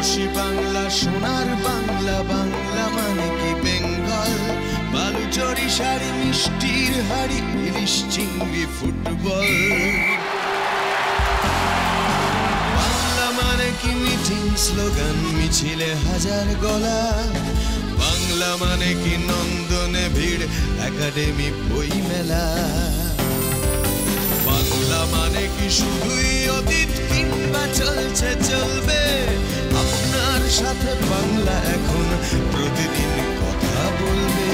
রূপসী বাংলা সোনার বাংলা বাংলা মানে কি বেঙ্গল বালুচরি শাড়ি মিষ্টির হাড়ি ইলিশ চিংড়ি ফুটবল বাংলা মানে কি মিটিং স্লোগান মিছিলে হাজার গলা বাংলা মানে কি নন্দনে ভিড় একাডেমি বই মেলা বাংলা মানে কি শুধুই অতীত কিংবা চলছে চলবে আপনার সাথে বাংলা এখন প্রতিদিন কথা বলবে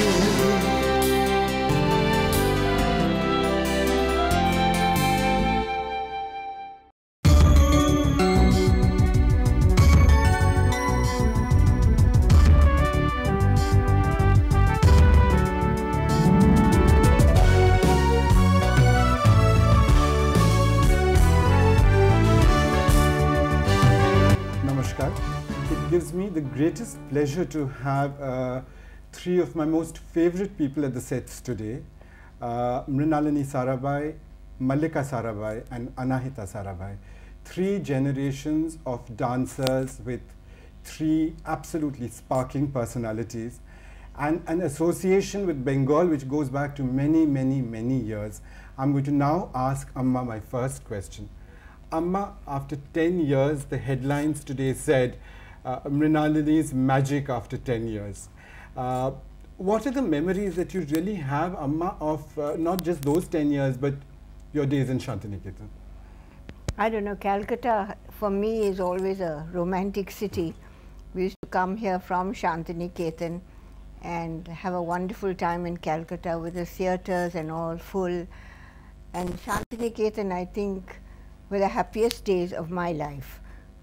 It gives me the greatest pleasure to have three of my most favorite people at the sets today, Mrinalini Sarabhai, Mallika Sarabhai and Anahika Sarabhai. Three generations of dancers with three absolutely sparkling personalities and an association with Bengal which goes back to many, many, many years. I'm going to now ask Amma my first question. Amma, after 10 years, the headlines today said Mrinalini's magic after 10 years. What are the memories that you really have, Amma, of not just those 10 years, but your days in Shantiniketan? I don't know, Calcutta for me is always a romantic city. We used to come here from Shantiniketan and have a wonderful time in Calcutta with the theatres and all full. And Shantiniketan, I think, were the happiest days of my life.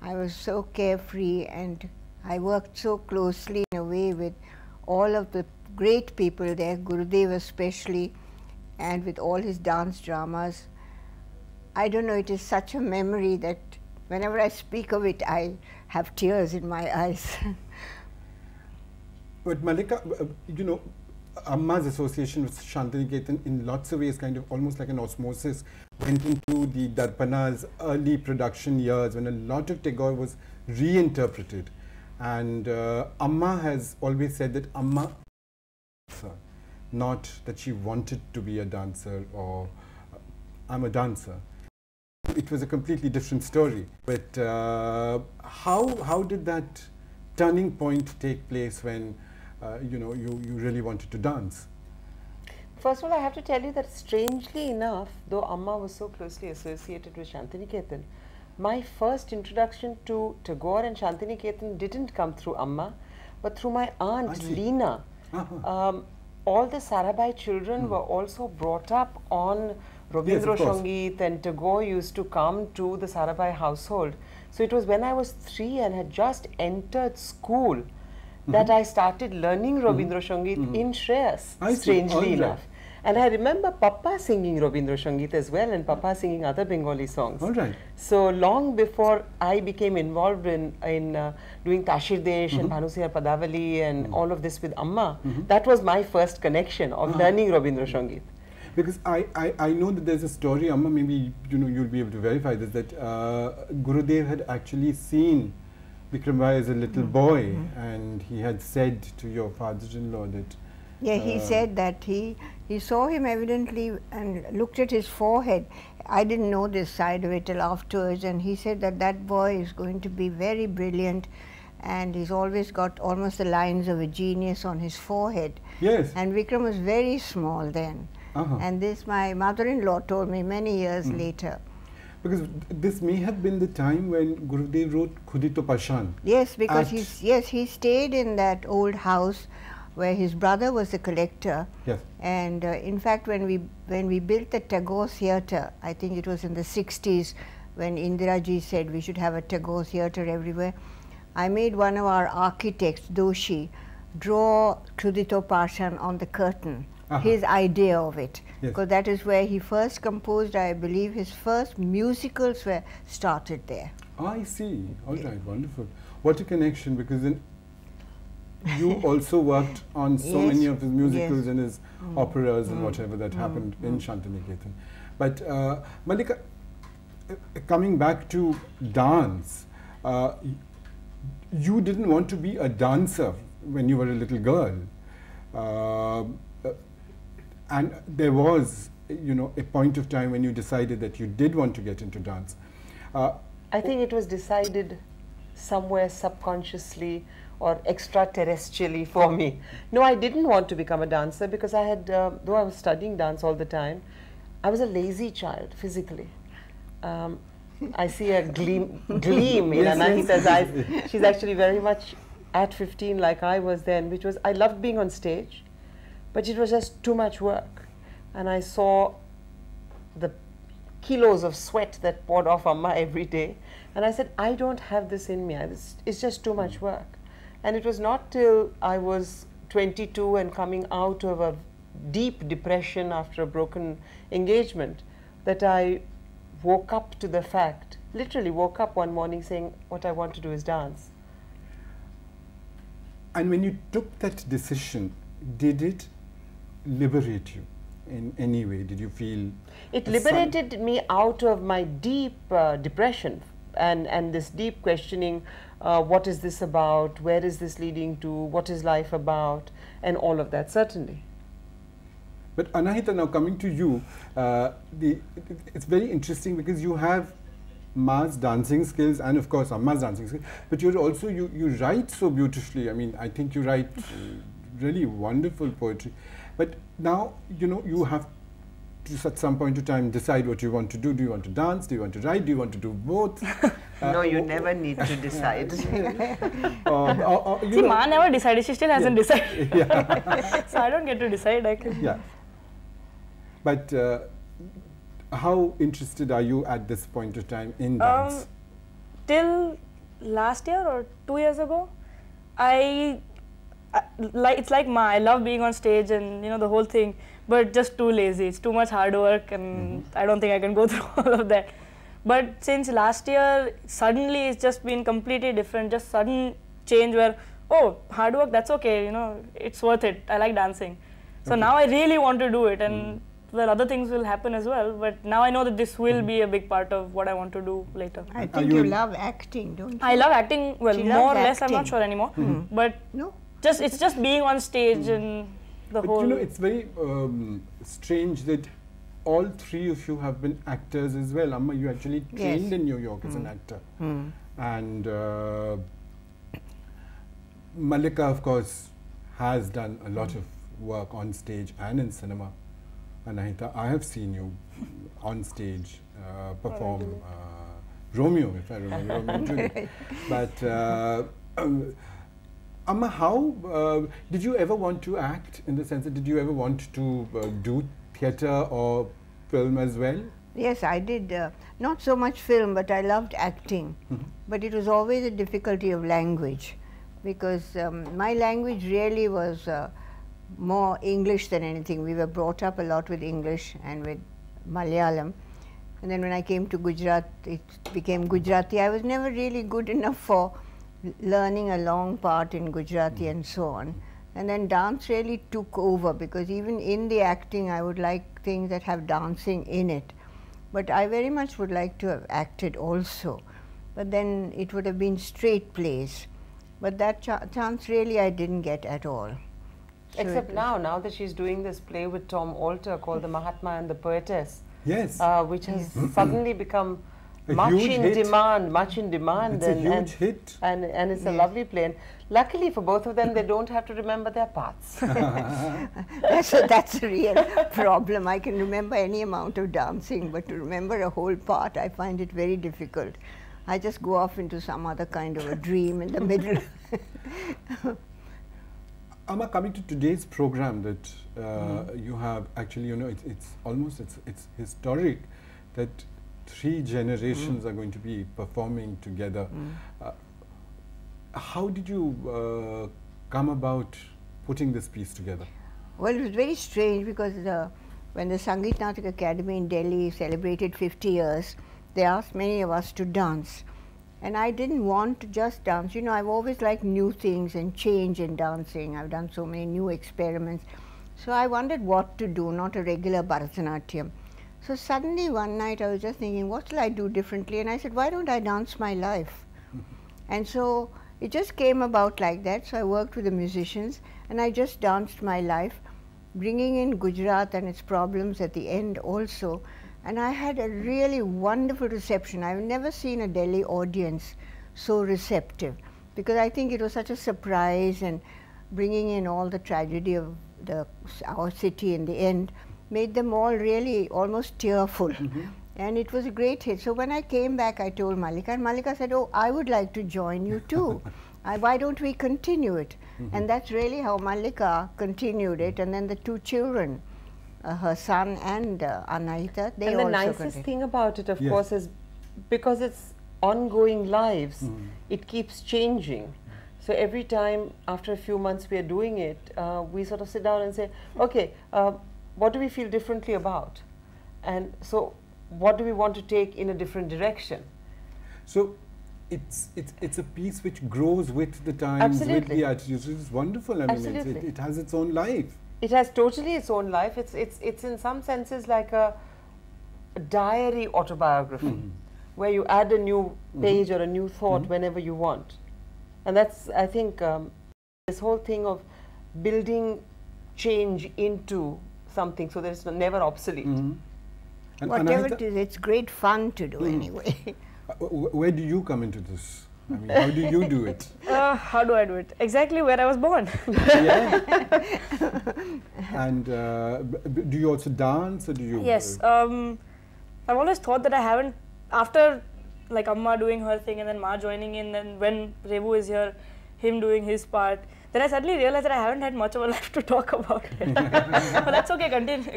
I was so carefree and I worked so closely in a way with all of the great people there, Gurudev especially, and with all his dance dramas. I don't know, it is such a memory that whenever I speak of it, I have tears in my eyes. But Mallika, you know, Amma's association with Shantiniketan in lots of ways kind of almost like an osmosis went into the Darpana's early production years when a lot of Tagore was reinterpreted. And Amma has always said that Amma, not that she wanted to be a dancer or I'm a dancer. It was a completely different story. But how did that turning point take place when you know, you really wanted to dance? First of all, I have to tell you that strangely enough, though Amma was so closely associated with Shantiniketan, my first introduction to Tagore and Shantiniketan didn't come through Amma, but through my aunt Leena. All the Sarabhai children were also brought up on Rabindranath Tagore, and Tagore used to come to the Sarabhai household. So it was when I was 3 and had just entered school that I started learning Rabindranath Tagore in Shreyas, strangely enough. And I remember Papa singing Rabindranath Tagore as well, and Papa singing other Bengali songs. So long before I became involved in doing Tashir Desh and Bhanusiyar Padavali and all of this with Amma, that was my first connection of learning Rabindranath Tagore. Because I know that there's a story, Amma, maybe you know you'll be able to verify this, that Gurudev had actually seen Vikram Bhai as a little boy, and he had said to your father-in-law that... Yeah, he said that he saw him evidently and looked at his forehead. I didn't know this side of it till afterwards, and he said that that boy is going to be very brilliant and he's always got almost the lines of a genius on his forehead. Yes. And Vikram was very small then. And this my mother-in-law told me many years later. Because this may have been the time when Gurudev wrote Khudi To Pashan. Yes, because he stayed in that old house where his brother was the collector. Yes. And in fact, when we built the Tagore Theatre, I think it was in the 60s, when Indiraji said we should have a Tagore Theatre everywhere, I made one of our architects, Doshi, draw Khudi To Pashan on the curtain. His idea of it, because that is where he first composed, I believe his first musicals were started there. I see. All right, wonderful. What a connection, because then you also worked on so many of his musicals and his operas and whatever that happened in Shantiniketan. But Mallika, coming back to dance, you didn't want to be a dancer when you were a little girl. And there was, you know, a point of time when you decided that you did want to get into dance. I think it was decided somewhere subconsciously or extraterrestrially for me. No, I didn't want to become a dancer because I had, though I was studying dance all the time, I was a lazy child physically. I see a gleam in Yes, Anahita's yes. eyes. She's actually very much at 15 like I was then, which was, I loved being on stage, but it was just too much work. And I saw the kilos of sweat that poured off Amma every day. And I said, I don't have this in me. It's just too much work. And it was not till I was 22 and coming out of a deep depression after a broken engagement that I woke up to the fact, literally woke up one morning saying, what I want to do is dance. And when you took that decision, did it liberate you in any way? Did you feel it liberated me out of my deep depression and this deep questioning, what is this about, where is this leading to, what is life about, and all of that, certainly. But Anahita, now coming to you, it's very interesting because you have Ma's dancing skills and of course Amma's dancing skills, but you're also, you write so beautifully. I mean, I think you write really wonderful poetry. But now, you know, you have to at some point in time decide what you want to do. Do you want to dance? Do you want to write? Do you want to do both? No, you never need to decide. See, Ma never decided. She still hasn't decided. Yeah. So I don't get to decide. Yeah. But how interested are you at this point of time in dance? Till last year or 2 years ago, it's like Ma, I love being on stage and, you know, the whole thing, but just too lazy. It's too much hard work and I don't think I can go through all of that. But since last year, suddenly it's just been completely different, just sudden change where, oh, hard work, that's okay, you know, it's worth it. I like dancing. So now I really want to do it, and well, other things will happen as well, but now I know that this will be a big part of what I want to do later. I think you love acting, don't you? I love acting, well, She more or loves less, I'm not acting. sure anymore, but No? it's just being on stage and the But whole... you know, it's very strange that all three of you have been actors as well. Amma, you actually trained in New York as an actor. And Mallika, of course, has done a lot of work on stage and in cinema. Anahita, I have seen you on stage perform Romeo, if I remember, Romeo and Juliet. But Amma, how did you ever want to act, in the sense that did you ever want to do theatre or film as well? Yes, I did. Not so much film, but I loved acting. But it was always a difficulty of language, because my language really was more English than anything. We were brought up a lot with English and with Malayalam. And then when I came to Gujarat, it became Gujarati. I was never really good enough for learning a long part in Gujarati and so on. And then dance really took over, because even in the acting I would like things that have dancing in it. But I very much would like to have acted also. But then it would have been straight plays. But that chance really I didn't get at all. So Except now that she's doing this play with Tom Alter called The Mahatma and the Poetess. Yes. Which has suddenly become A much huge in hit. demand, much in demand. It's a huge hit. And it's a lovely play. And luckily for both of them, they don't have to remember their parts. that's a real problem. I can remember any amount of dancing, but to remember a whole part, I find it very difficult. I just go off into some other kind of a dream in the middle. Amma, coming to today's program that you have, actually, you know, it's almost, it's historic that 3 generations are going to be performing together. How did you come about putting this piece together? Well, it was very strange, because when the Sangeet Natak Academy in Delhi celebrated 50 years, they asked many of us to dance. And I didn't want to just dance. You know, I've always liked new things and change in dancing. I've done so many new experiments. So I wondered what to do, not a regular Bharatanatyam. So suddenly one night I was just thinking, what shall I do differently? And I said, why don't I dance my life? And so it just came about like that. So I worked with the musicians and I just danced my life, bringing in Gujarat and its problems at the end also. And I had a really wonderful reception. I've never seen a Delhi audience so receptive, because I think it was such a surprise, and bringing in all the tragedy of our city in the end made them all really almost tearful. And it was a great hit. So when I came back, I told Mallika, and Mallika said, oh, I would like to join you too. Why don't we continue it? And that's really how Mallika continued it. And then the two children, her son and Anahika, they also And the nicest thing about it, of course, is because it's ongoing lives, it keeps changing. So every time, after a few months we are doing it, we sort of sit down and say, okay, what do we feel differently about? And so what do we want to take in a different direction? So it's a piece which grows with the times, with the attitudes. It's wonderful. I mean, it has its own life. It has totally its own life. It's in some senses like a diary autobiography, where you add a new page or a new thought whenever you want. And that's, I think, this whole thing of building change into something so that it's never obsolete. And whatever it is, it's great fun to do anyway. Where do you come into this? I mean, how do you do it? How do I do it? Exactly where I was born. And do you also dance, or do you? Yes. I've always thought that I haven't, after like Amma doing her thing and then Ma joining in, and when Rebu is here, him doing his part, then I suddenly realized that I haven't had much of a life to talk about it. But that's okay,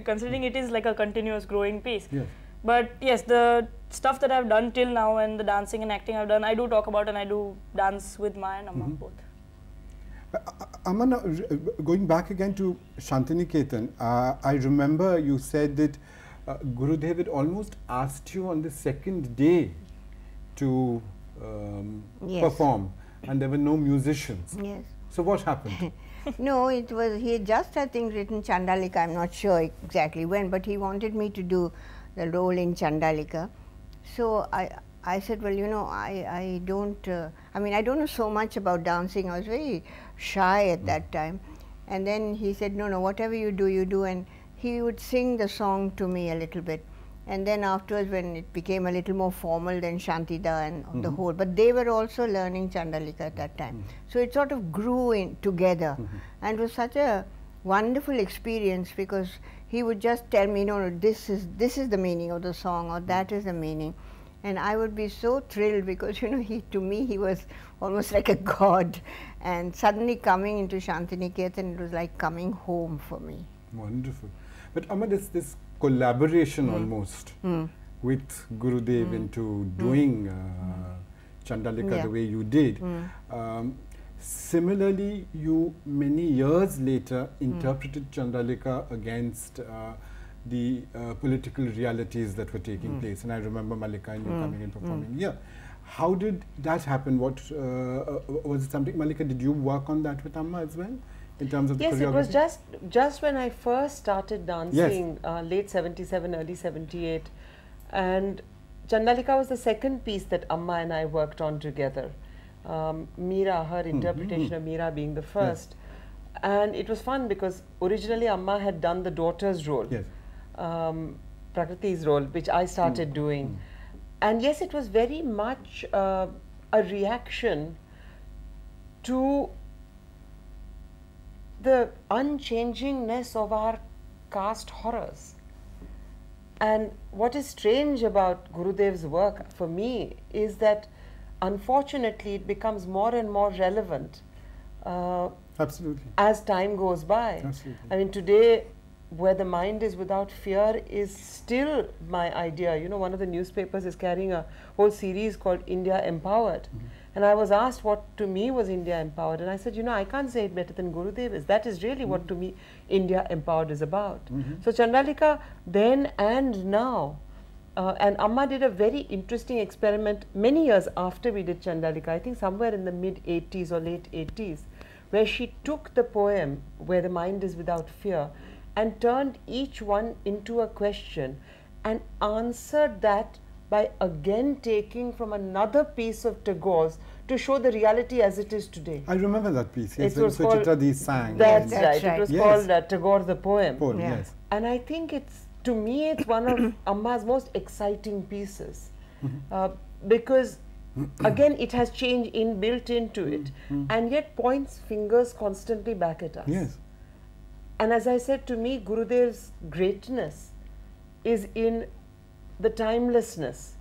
considering it is like a continuous growing piece. Yes. But yes, the stuff that I've done till now and the dancing and acting I've done, I do talk about, and I do dance with Ma and Amma both. Amma, now, going back again to Shantiniketan, I remember you said that Gurudev had almost asked you on the second day to perform, and there were no musicians. Yes. So what happened? No, it was, he had just, I think, written Chandalika. I'm not sure exactly when, but he wanted me to do the role in Chandalika. So I said, well, you know, I don't, I mean, I don't know so much about dancing. I was very shy at that time. And then he said, no, whatever you do, you do. And he would sing the song to me a little bit. And then afterwards, when it became a little more formal, then Shantida and the whole, but they were also learning Chandalika at that time. So it sort of grew in together. And it was such a wonderful experience, because he would just tell me, no, this is the meaning of the song, or that is the meaning. And I would be so thrilled, because, you know, to me, he was almost like a god. And suddenly coming into Shantiniketan, it was like coming home for me. Wonderful. But Amma, this collaboration almost with Gurudev into doing Chandalika the way you did. Similarly, you many years later interpreted Chandalika against the political realities that were taking place. And I remember Mallika and you coming and performing here. How did that happen? What was it something, Mallika, did you work on that with Amma as well? In terms of the choreography? Yes, it was just when I first started dancing, late 77, early 78. And Chandalika was the second piece that Amma and I worked on together. Meera, her interpretation of Meera being the first. And it was fun because originally Amma had done the daughter's role, Prakriti's role, which I started doing. And yes, it was very much a reaction to the unchangingness of our caste horrors. And what is strange about Gurudev's work for me is that unfortunately it becomes more and more relevant as time goes by. I mean, today, where the mind is without fear is still my idea. You know, one of the newspapers is carrying a whole series called India Empowered. And I was asked what to me was India Empowered, and I said, you know, I can't say it better than Gurudev is. That is really what to me India Empowered is about. So Chandalika then and now, and Amma did a very interesting experiment many years after we did Chandalika, I think somewhere in the mid-80s or late 80s, where she took the poem Where the Mind is Without Fear and turned each one into a question and answered that by again taking from another piece of Tagore's to show the reality as it is today. I remember that piece. Yes, It was called, Suchitra sang. that's That's right. right. It was Yes. called Tagore the Poem. Poem, Yeah. yes. And I think it's, to me, it's one of Amma's most exciting pieces. Because, again, it has change built into it, and yet points fingers constantly back at us. Yes. And as I said, to me, Gurudev's greatness is in the timelessness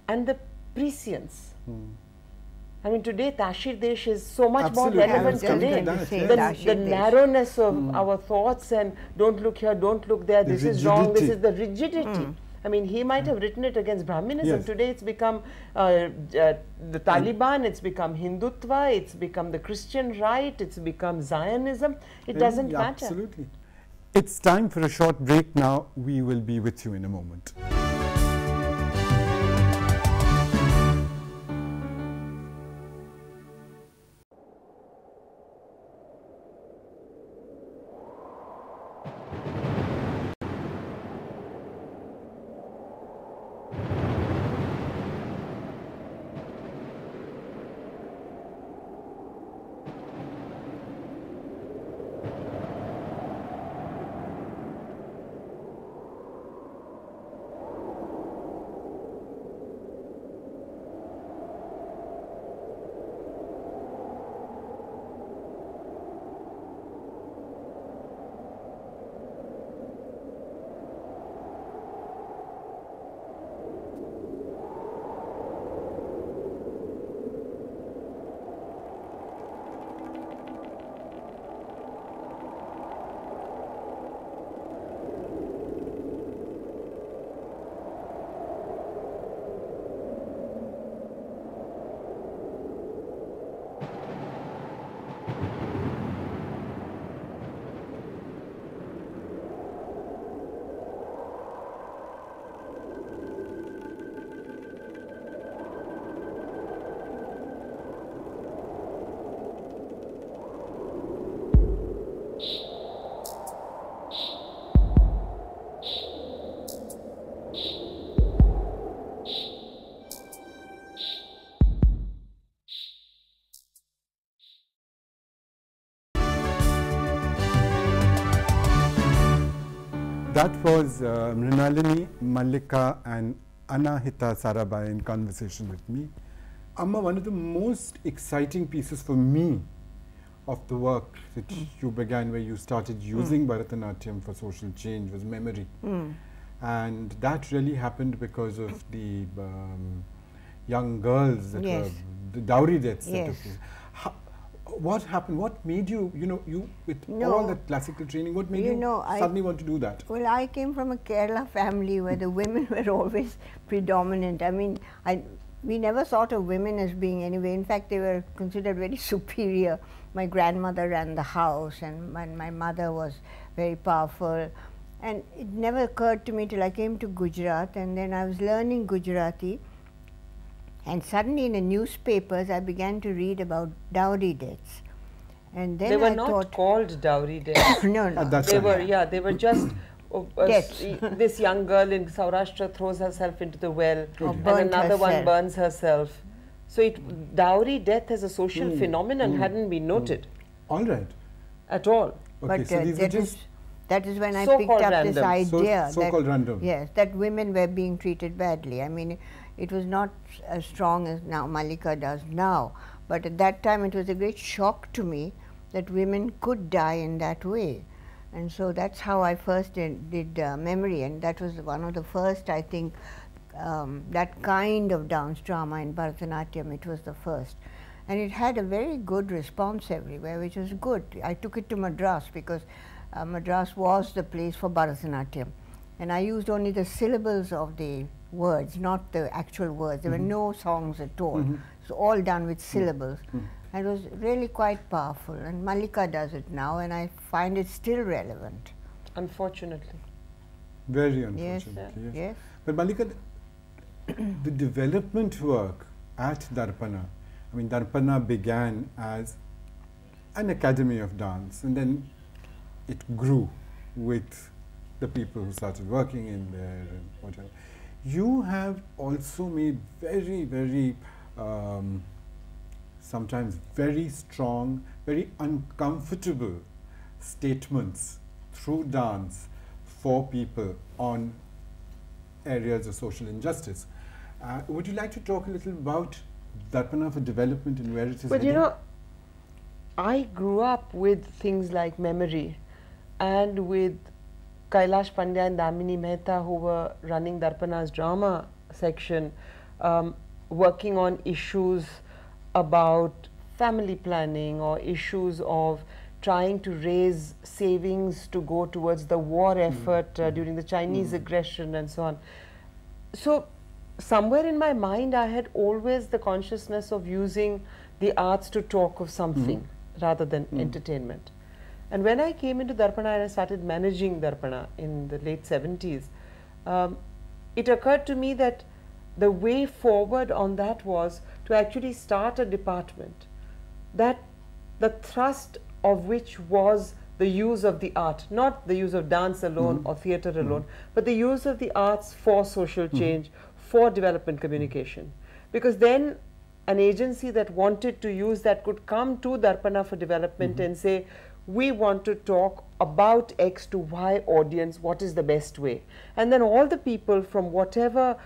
and the prescience. I mean, today Tashir Desh is so much Absolutely, more I was relevant coming today. to that, say yes. The Tashir Desh. narrowness of our thoughts, and don't look here, don't look there, The this is wrong, this rigidity. is the rigidity. I mean, he might have written it against Brahminism. Yes. Today it's become the Taliban, it's become Hindutva, it's become the Christian right, it's become Zionism. It doesn't Yeah, matter. Absolutely. It's time for a short break now. We will be with you in a moment. That was Mrinalini, Mallika and Anahika Sarabhai in conversation with me. Amma, one of the most exciting pieces for me of the work that you began, where you started using Bharatanatyam for social change, was memory. And that really happened because of the young girls that Yes. were, the dowry deaths that Yes. took place. What happened? What made you, you with No. all that classical training, what made You you know, I- suddenly want to do that? Well, I came from a Kerala family where the women were always predominant. I mean, we never thought of women as being anyway. In fact, they were considered very superior. My grandmother ran the house, and my mother was very powerful. And it never occurred to me till I came to Gujarat, and then I was learning Gujarati. And suddenly in the newspapers, I began to read about dowry deaths. And then They were I not thought, called dowry deaths. no, no. At that They time. were, yeah, they were just Deaths. this young girl in Saurashtra throws herself into the well, Or and burnt another one herself. burns herself. So dowry death as a social phenomenon hadn't been noted All right. at all. Okay, But so these are just that is when I So-called picked up this random. idea So-called that random. yes, that women were being treated badly. I mean, it was not as strong as now Mallika does now, but at that time it was a great shock to me that women could die in that way. And so that's how I first did memory, and that was one of the first, I think, that kind of dance drama in Bharatanatyam. It was the first. And it had a very good response everywhere, which was good. I took it to Madras because Madras was the place for Bharatanatyam. And I used only the syllables of the words, not the actual words. There were no songs at all. So all done with syllables. And it was really quite powerful. And Mallika does it now, and I find it still relevant. Unfortunately. very Yes, unfortunately. Yes. yes. But Mallika, the development work at Darpana, I mean, Darpana began as an academy of dance, and then it grew with the people who started working in there and whatever. you have also made very, very sometimes very strong, very uncomfortable statements through dance for people on areas of social injustice. Would you like to talk a little about Darpana for Development and where it is But heading? you know, I grew up with things like Memory and with Kailash Pandya and Damini Mehta, who were running Darpana's drama section, working on issues about family planning or issues of trying to raise savings to go towards the war effort during the Chinese aggression and so on. So somewhere in my mind I had always the consciousness of using the arts to talk of something rather than entertainment. And when I came into Darpana and I started managing Darpana in the late 70s, it occurred to me that the way forward on that was to actually start a department that the thrust of which was the use of the art, not the use of dance alone or theatre alone, but the use of the arts for social change, for development communication. Because then an agency that wanted to use that could come to Darpana for Development and say, we want to talk about X to Y audience, what is the best way? And then all the people from whatever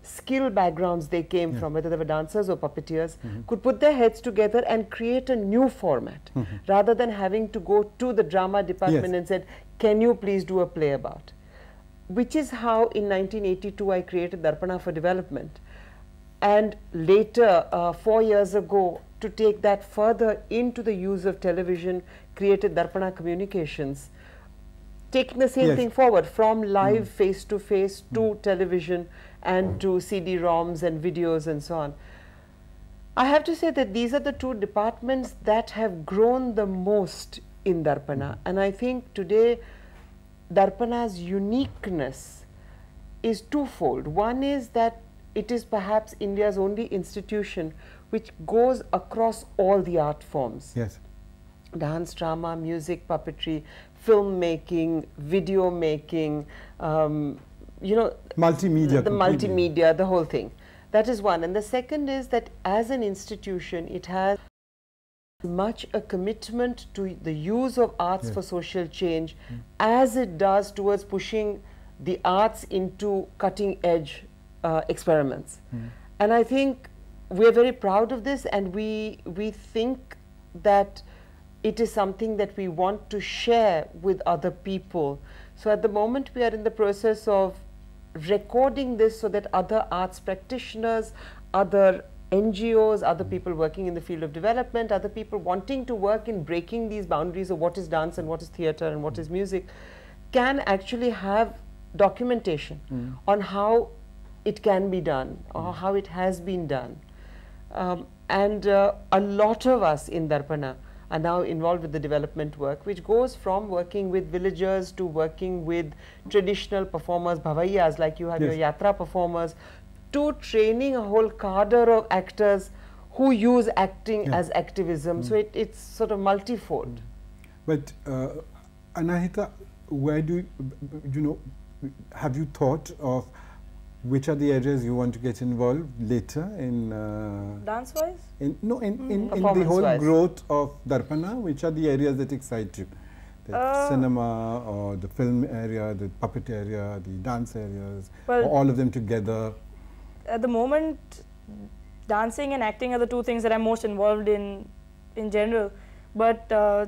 skill backgrounds they came from, whether they were dancers or puppeteers, could put their heads together and create a new format, rather than having to go to the drama department and said, can you please do a play about? Which is how in 1982 I created Darpana for Development. And later, 4 years ago, to take that further into the use of television, created Darpana Communications, taking the same thing forward from live face-to-face to television and to CD-ROMs and videos and so on. I have to say that these are the two departments that have grown the most in Darpana. And I think today Darpana's uniqueness is twofold. One is that it is perhaps India's only institution which goes across all the art forms. Yes. Dance, drama, music, puppetry, film-making, video-making, you know, multimedia. the multimedia, the whole thing. That is one. And the second is that as an institution, it has much a commitment to the use of arts for social change as it does towards pushing the arts into cutting-edge experiments. And I think we are very proud of this, and we think that it is something that we want to share with other people. So at the moment we are in the process of recording this so that other arts practitioners, other NGOs, other people working in the field of development, other people wanting to work in breaking these boundaries of what is dance and what is theatre and what is music, can actually have documentation on how it can be done or how it has been done. And a lot of us in Darpana are now involved with the development work, which goes from working with villagers to working with traditional performers, bhavaiyas, like you have your yatra performers, to training a whole cadre of actors who use acting as activism. So it's sort of multifold. But Anahika, where do you know, have you thought of which are the areas you want to get involved later in dance-wise? In the whole growth of Darpana, which are the areas that excite you? The cinema or the film area, the puppet area, the dance areas, or all of them together? At the moment, dancing and acting are the two things that I'm most involved in general. But I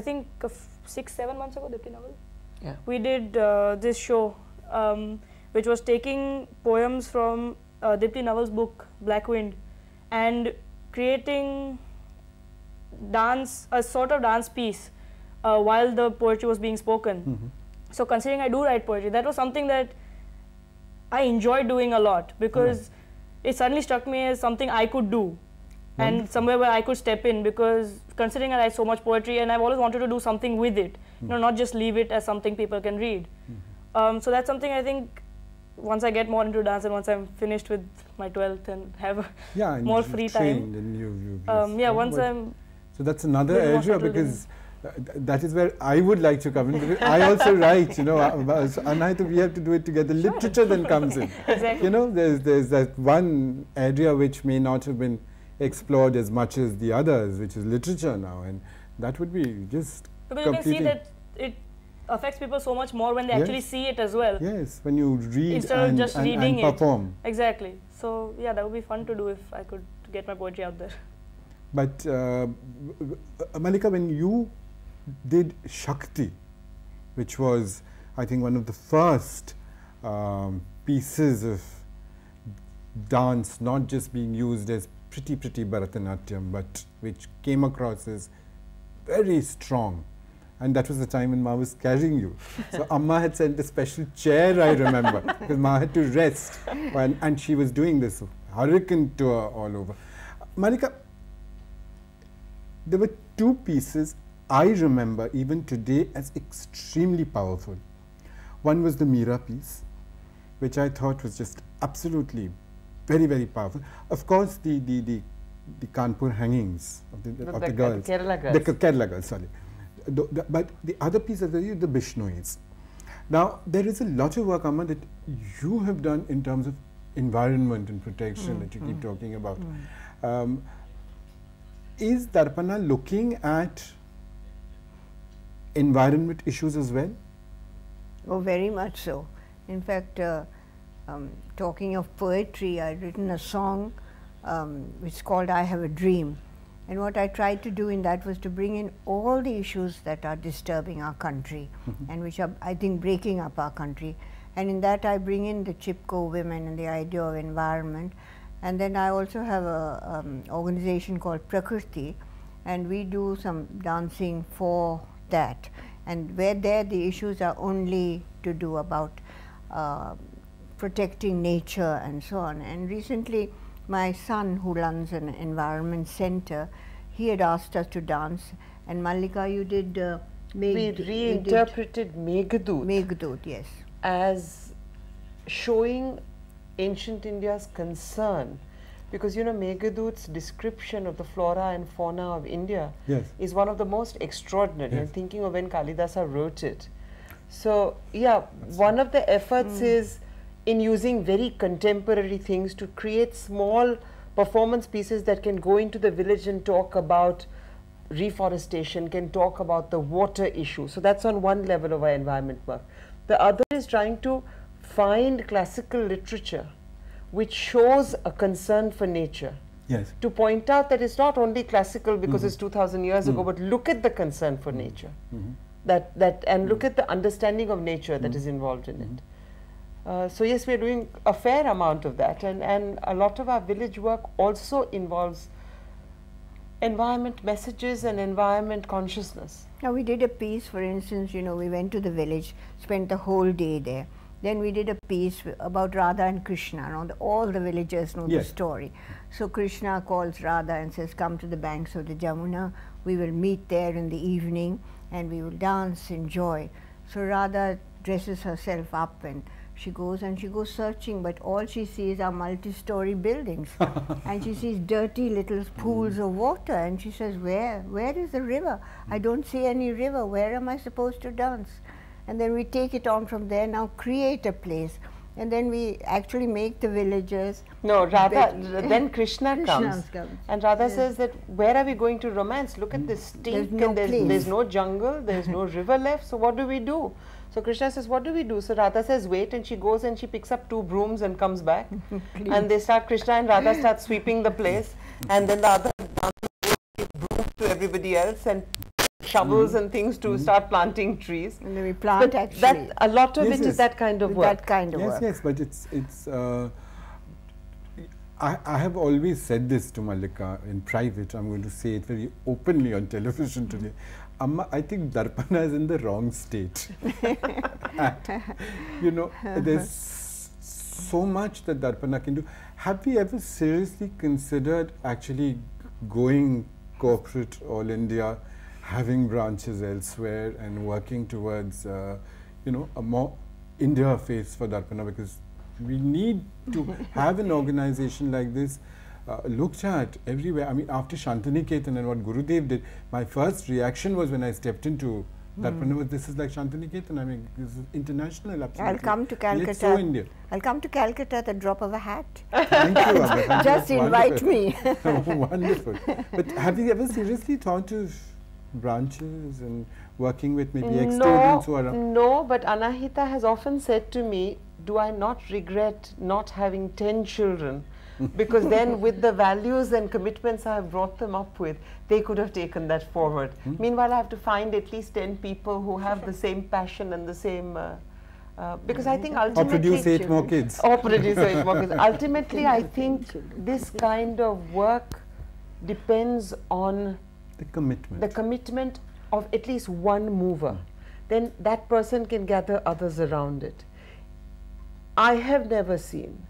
think 6-7 months ago, Dipti Naval, we did this show, which was taking poems from Dipti Naval's book, Black Wind, and creating dance, a sort of dance piece while the poetry was being spoken. So considering I do write poetry, that was something that I enjoyed doing a lot, because it suddenly struck me as something I could do and somewhere where I could step in, because considering I write so much poetry and I've always wanted to do something with it, you know, not just leave it as something people can read. So that's something I think once I get more into dance and once I'm finished with my 12th and have more free time. And once I'm... So that's another area, because that is where I would like to come in. Because I also write, you know, Anahika, we have to do it together. Literature then comes in. Exactly. You know, there's that one area which may not have been explored as much as the others, which is literature now, and that would be just because you can see that it affects people so much more when they actually see it as well. Yes, when you read instead of just reading and perform. Exactly. So yeah, that would be fun to do if I could get my poetry out there. But Mallika, when you did Shakti, which was, I think, one of the first pieces of dance, not just being used as pretty Bharatanatyam, but which came across as very strong. And that was the time when Ma was carrying you. So Amma had sent a special chair, I remember, because Ma had to rest. And she was doing this hurricane tour all over. Mallika, there were two pieces I remember even today as extremely powerful. One was the Meera piece, which I thought was just absolutely very powerful. Of course, the Kanpur hangings of the girls. The Kerala girls. The Kerala girls, sorry. But the other piece is the Bishnois. Now, there is a lot of work, Amma, that you have done in terms of environment and protection that you keep talking about. Is Darpana looking at environment issues as well? Oh, very much so. In fact, talking of poetry, I'd written a song which is called I Have a Dream. And what I tried to do in that was to bring in all the issues that are disturbing our country and which are, I think, breaking up our country. And in that I bring in the Chipko women and the idea of environment. And then I also have a organization called Prakriti, and we do some dancing for that. And where there the issues are only to do about protecting nature and so on. And recently my son, who runs an environment center, he had asked us to dance, and Mallika, you did we reinterpreted Meghdut. Meghdut, yes. As showing ancient India's concern, because you know Meghdut's description of the flora and fauna of India is one of the most extraordinary. I'm thinking of when Kalidasa wrote it. So yeah, one of the efforts is in using very contemporary things to create small performance pieces that can go into the village and talk about reforestation, can talk about the water issue. So that's on one level of our environment work. The other is trying to find classical literature which shows a concern for nature. Yes. To point out that it's not only classical because it's 2000 years ago, but look at the concern for nature. And look at the understanding of nature that is involved in it. So yes, we're doing a fair amount of that, and a lot of our village work also involves environment messages and environment consciousness. Now we did a piece, for instance, you know, we went to the village, spent the whole day there. Then we did a piece about Radha and Krishna. Now all the villagers know the story. So Krishna calls Radha and says, come to the banks of the Jamuna, we will meet there in the evening and we will dance, enjoy. So Radha dresses herself up and she goes searching, but all she sees are multi-story buildings. And she sees dirty little pools of water, and she says, where is the river? I don't see any river. Where am I supposed to dance? And then we take it on from there, now create a place. And then we actually make the villagers. No, Radha, then Krishna comes. And Radha says that, where are we going to romance? Look at this stink, there's no jungle, there's no river left, so what do we do? So Krishna says, what do we do? So Radha says, wait, and she goes and she picks up 2 brooms and comes back. And they start, Krishna and Radha start sweeping the place. And then the other gives brooms to everybody else and shovels and things to start planting trees. And then we plant That, a lot of it is that kind of work. That kind of work. Yes, but it's I have always said this to Mallika in private. I'm going to say it very openly on television today. Amma, I think Darpana is in the wrong state. You know, there's so much that Darpana can do. Have we ever seriously considered actually going corporate all India, having branches elsewhere and working towards, you know, a more India face for Darpana, because we need to have an organization like this looked at everywhere. I mean, after Shantiniketan and what Gurudev did, my first reaction was when I stepped into that, this is like Shantiniketan. I mean, this is international. Absolutely. I'll come to Calcutta. Let's show India. I'll come to Calcutta at the drop of a hat. Thank you, Anahika. Just invite me. Wonderful. But have you ever seriously thought of branches and working with maybe ex-students who are... No, but Anahita has often said to me, do I not regret not having 10 children? Because then with the values and commitments I have brought them up with, they could have taken that forward. Meanwhile, I have to find at least 10 people who have the same passion and the same... because I think ultimately... Or produce 8 more kids. Or produce 8 more kids. Ultimately, I think this kind of work depends on the commitment. The commitment of at least one mover. Then that person can gather others around it. I have never seen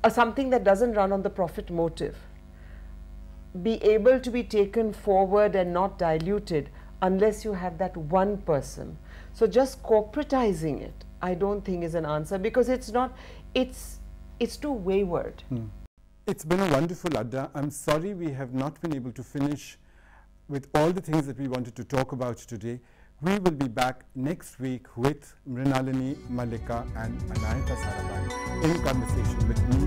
something that doesn't run on the profit motive be able to be taken forward and not diluted unless you have that one person. So just corporatizing it, I don't think is an answer, because it's not, it's too wayward. It's been a wonderful Adda. I'm sorry we have not been able to finish with all the things that we wanted to talk about today. We will be back next week with Mrinalini, Mallika and Anahika Sarabhai in conversation with me,